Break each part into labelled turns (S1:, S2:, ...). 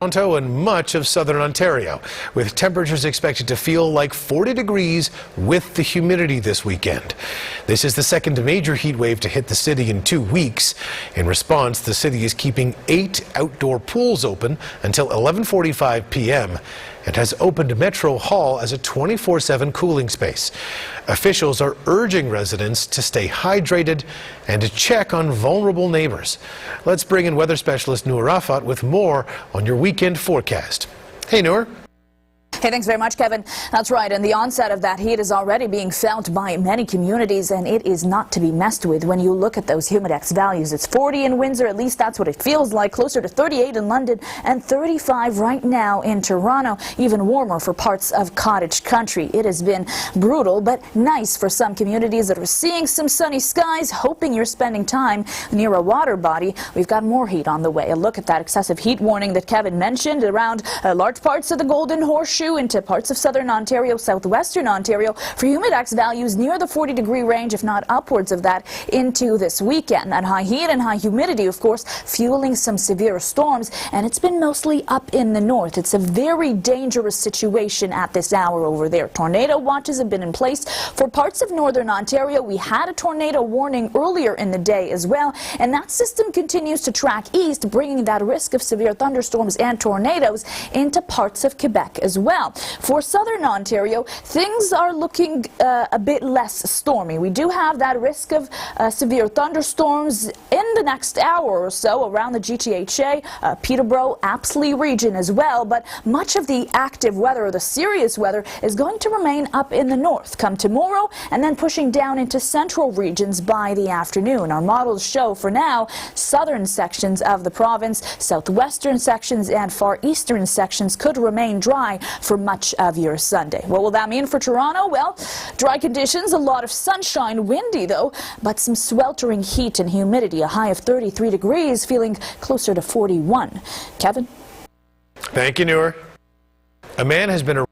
S1: Toronto and much of southern Ontario, with temperatures expected to feel like 40 degrees with the humidity this weekend. This is the second major heat wave to hit the city in 2 weeks. In response, the city is keeping 8 outdoor pools open until 11:45 p.m. and has opened Metro Hall as a 24/7 cooling space. Officials are urging residents to stay hydrated and to check on vulnerable neighbors. Let's bring in weather specialist Noor Rafat with more on your weekend forecast. Hey, Noor.
S2: Hey, thanks very much, Kevin. That's right, and the onset of that heat is already being felt by many communities, and it is not to be messed with when you look at those humidex values. It's 40 in Windsor, at least that's what it feels like, closer to 38 in London, and 35 right now in Toronto, even warmer for parts of cottage country. It has been brutal, but nice for some communities that are seeing some sunny skies, hoping you're spending time near a water body. We've got more heat on the way. A look at that excessive heat warning that Kevin mentioned around large parts of the Golden Horseshoe into parts of southern Ontario, southwestern Ontario, for humidex values near the 40-degree range, if not upwards of that, into this weekend. That high heat and high humidity, of course, fueling some severe storms, and it's been mostly up in the north. It's a very dangerous situation at this hour over there. Tornado watches have been in place for parts of northern Ontario. We had a tornado warning earlier in the day as well, and that system continues to track east, bringing that risk of severe thunderstorms and tornadoes into parts of Quebec as well. For southern Ontario, things are looking a bit less stormy. We do have that risk of severe thunderstorms in the next hour or so around the GTHA, Peterborough, Apsley region as well, but much of the active weather, or the serious weather, is going to remain up in the north come tomorrow, and then pushing down into central regions by the afternoon. Our models show for now southern sections of the province, southwestern sections and far eastern sections could remain dry for much of your Sunday. What will that mean for Toronto? Well, dry conditions, a lot of sunshine, windy though, but some sweltering heat and humidity, a high of 33 degrees, feeling closer to 41. Kevin?
S1: Thank you, Noor. A man has been arrested.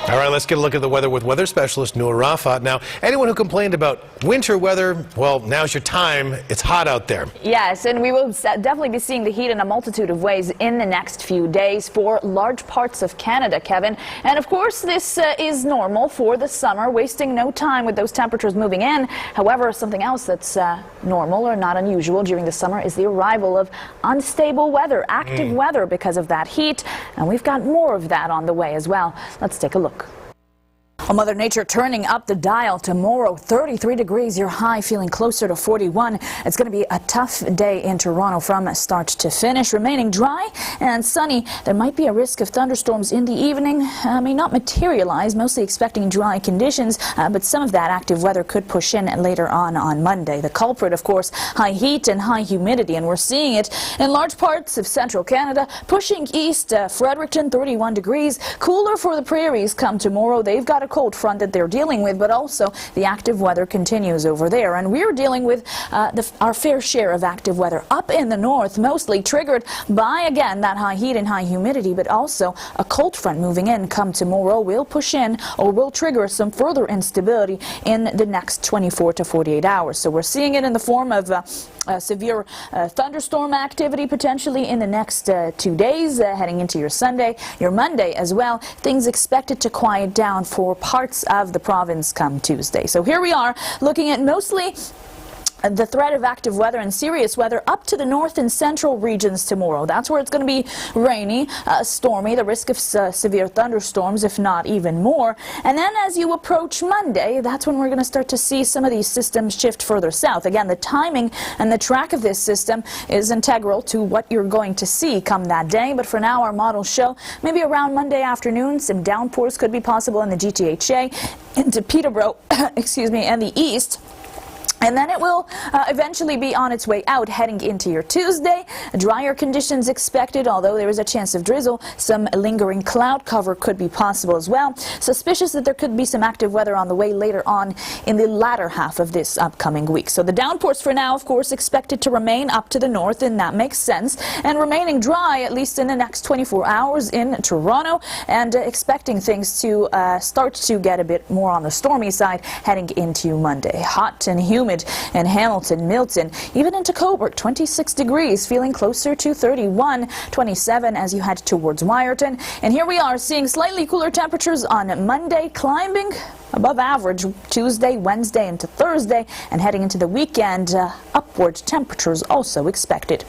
S1: All right, let's get a look at the weather with weather specialist Noor Rafat. Now, anyone who complained about winter weather, well, now's your time. It's hot out there.
S2: Yes, and we will definitely be seeing the heat in a multitude of ways in the next few days for large parts of Canada, Kevin. And of course, this is normal for the summer, wasting no time with those temperatures moving in. However, something else that's normal or not unusual during the summer is the arrival of unstable weather, active weather because of that heat. And we've got more of that on the way as well. Let's take a look. Well, Mother Nature turning up the dial tomorrow. 33 degrees, your high, feeling closer to 41. It's going to be a tough day in Toronto from start to finish. Remaining dry and sunny. There might be a risk of thunderstorms in the evening. May not materialize, mostly expecting dry conditions, but some of that active weather could push in later on Monday. The culprit, of course, high heat and high humidity, and we're seeing it in large parts of central Canada, pushing east. Fredericton, 31 degrees. Cooler for the prairies come tomorrow. They've got a cold front that they're dealing with, but also the active weather continues over there, and we're dealing with our fair share of active weather up in the north, mostly triggered by, again, that high heat and high humidity, but also a cold front moving in come tomorrow will push in or will trigger some further instability in the next 24 to 48 hours. So we're seeing it in the form of severe thunderstorm activity potentially in the next 2 days, heading into your Sunday, your Monday as well. Things expected to quiet down for parts of the province come Tuesday. So here we are looking at mostly the threat of active weather and serious weather up to the north and central regions tomorrow. That's where it's going to be rainy, stormy, the risk of severe thunderstorms, if not even more. And then as you approach Monday, that's when we're going to start to see some of these systems shift further south. Again, the timing and the track of this system is integral to what you're going to see come that day. But for now, our models show maybe around Monday afternoon, some downpours could be possible in the GTHA, into Peterborough, excuse me, and the east. And then it will eventually be on its way out, heading into your Tuesday. Drier conditions expected, although there is a chance of drizzle. Some lingering cloud cover could be possible as well. Suspicious that there could be some active weather on the way later on in the latter half of this upcoming week. So the downpours for now, of course, expected to remain up to the north, and that makes sense. And remaining dry, at least in the next 24 hours in Toronto, and expecting things to start to get a bit more on the stormy side heading into Monday. Hot and humid humid in Hamilton, Milton, even into Cobourg, 26 degrees, feeling closer to 31, 27 as you head towards Wyerton. And here we are seeing slightly cooler temperatures on Monday, climbing above average Tuesday, Wednesday into Thursday, and heading into the weekend, upward temperatures also expected.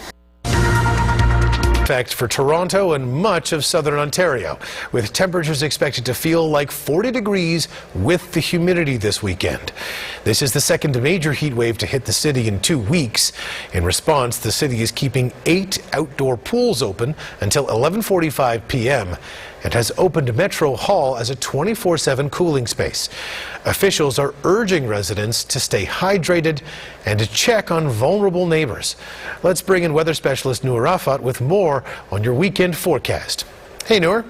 S1: Effect for Toronto and much of southern Ontario, with temperatures expected to feel like 40 degrees with the humidity this weekend. This is the second major heat wave to hit the city in 2 weeks. In response, the city is keeping 8 outdoor pools open until 11:45 p.m. and has opened Metro Hall as a 24/7 cooling space. Officials are urging residents to stay hydrated and to check on vulnerable neighbors. Let's bring in weather specialist Noor Rafat with more on your weekend forecast. Hey, Noor.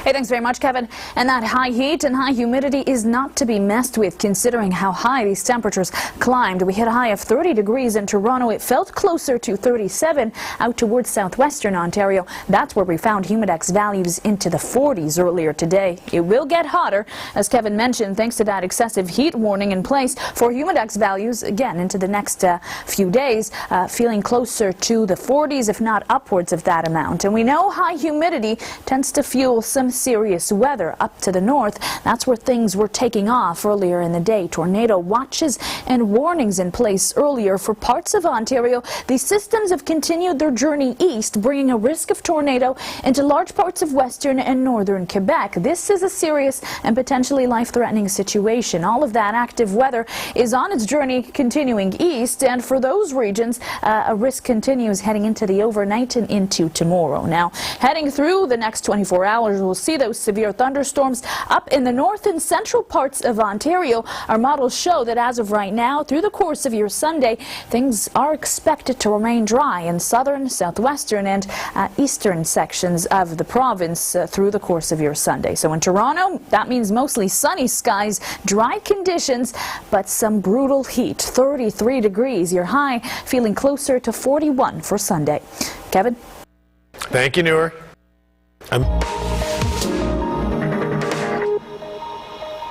S2: Hey, thanks very much, Kevin. And that high heat and high humidity is not to be messed with, considering how high these temperatures climbed. We hit a high of 30 degrees in Toronto. It felt closer to 37 out towards southwestern Ontario. That's where we found humidex values into the 40s earlier today. It will get hotter, as Kevin mentioned, thanks to that excessive heat warning in place for humidex values again into the next few days, feeling closer to the 40s, if not upwards of that amount. And we know high humidity tends to fuel some serious weather up to the north. That's where things were taking off earlier in the day. Tornado watches and warnings in place earlier for parts of Ontario. These systems have continued their journey east, bringing a risk of tornado into large parts of western and northern Quebec. This is a serious and potentially life-threatening situation. All of that active weather is on its journey continuing east, and for those regions, a risk continues heading into the overnight and into tomorrow. Now, heading through the next 24 hours, we'll see those severe thunderstorms up in the north and central parts of Ontario. Our models show that as of right now, through the course of your Sunday, things are expected to remain dry in southern, southwestern, and eastern sections of the province through the course of your Sunday. So in Toronto, that means mostly sunny skies, dry conditions, but some brutal heat. 33 degrees, your high feeling closer to 41 for Sunday. Kevin?
S1: Thank you, Noor.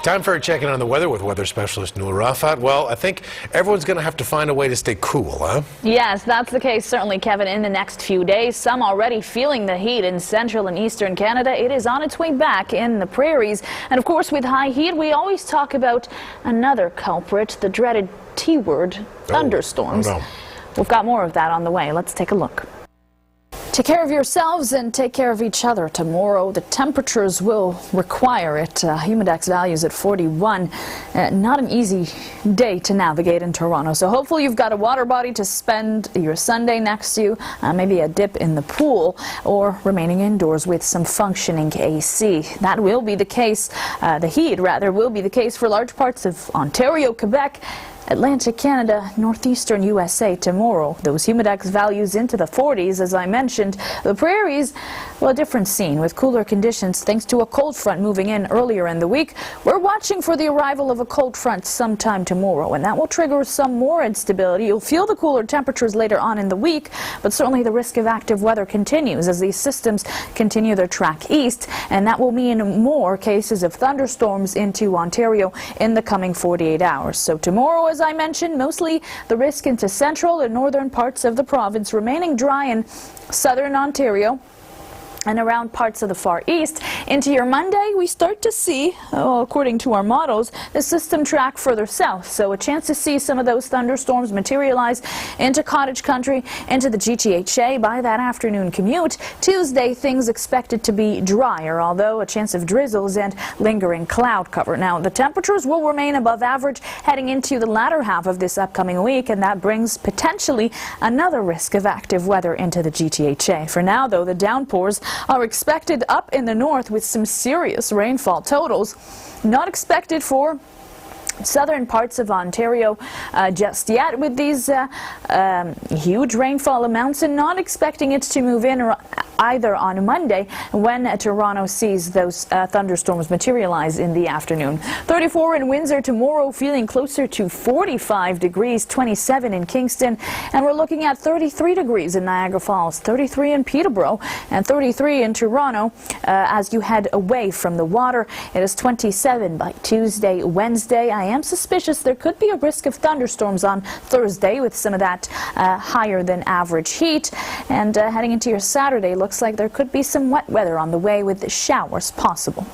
S1: Time for a check-in on the weather with weather specialist Noor Rafat. Well, I think everyone's going to have to find a way to stay cool, huh?
S2: Yes, that's the case, certainly, Kevin, in the next few days. Some already feeling the heat in central and eastern Canada. It is on its way back in the prairies. And, of course, with high heat, we always talk about another culprit, the dreaded T-word, thunderstorms.
S1: Oh, no.
S2: We've got more of that on the way. Let's take a look. Take care of yourselves and take care of each other. Tomorrow, the temperatures will require it. Humidex values at 41. Not an easy day to navigate in Toronto. So hopefully you've got a water body to spend your Sunday next to you, maybe a dip in the pool, or remaining indoors with some functioning AC. That will be the case, the heat rather, will be the case for large parts of Ontario, Quebec, Atlantic Canada, northeastern USA tomorrow. Those humidex values into the 40s, as I mentioned. The prairies, well, a different scene with cooler conditions thanks to a cold front moving in earlier in the week. We're watching for the arrival of a cold front sometime tomorrow, and that will trigger some more instability. You'll feel the cooler temperatures later on in the week, but certainly the risk of active weather continues as these systems continue their track east, and that will mean more cases of thunderstorms into Ontario in the coming 48 hours. So tomorrow, as I mentioned, mostly the risk into central and northern parts of the province, remaining dry in southern Ontario and around parts of the far east. Into your Monday, we start to see, according to our models, the system track further south. So a chance to see some of those thunderstorms materialize into cottage country, into the GTHA by that afternoon commute. Tuesday, things expected to be drier, although a chance of drizzles and lingering cloud cover. Now, the temperatures will remain above average heading into the latter half of this upcoming week, and that brings potentially another risk of active weather into the GTHA. For now, though, the downpours are expected up in the north with some serious rainfall totals. Not expected for southern parts of Ontario just yet with these huge rainfall amounts, and not expecting it to move in either on Monday when Toronto sees those thunderstorms materialize in the afternoon. 34 in Windsor tomorrow, feeling closer to 45 degrees, 27 in Kingston, and we're looking at 33 degrees in Niagara Falls, 33 in Peterborough, and 33 in Toronto as you head away from the water. It is 27 by Tuesday, Wednesday. I am suspicious there could be a risk of thunderstorms on Thursday with some of that higher than average heat. And heading into your Saturday, looks like there could be some wet weather on the way with showers possible.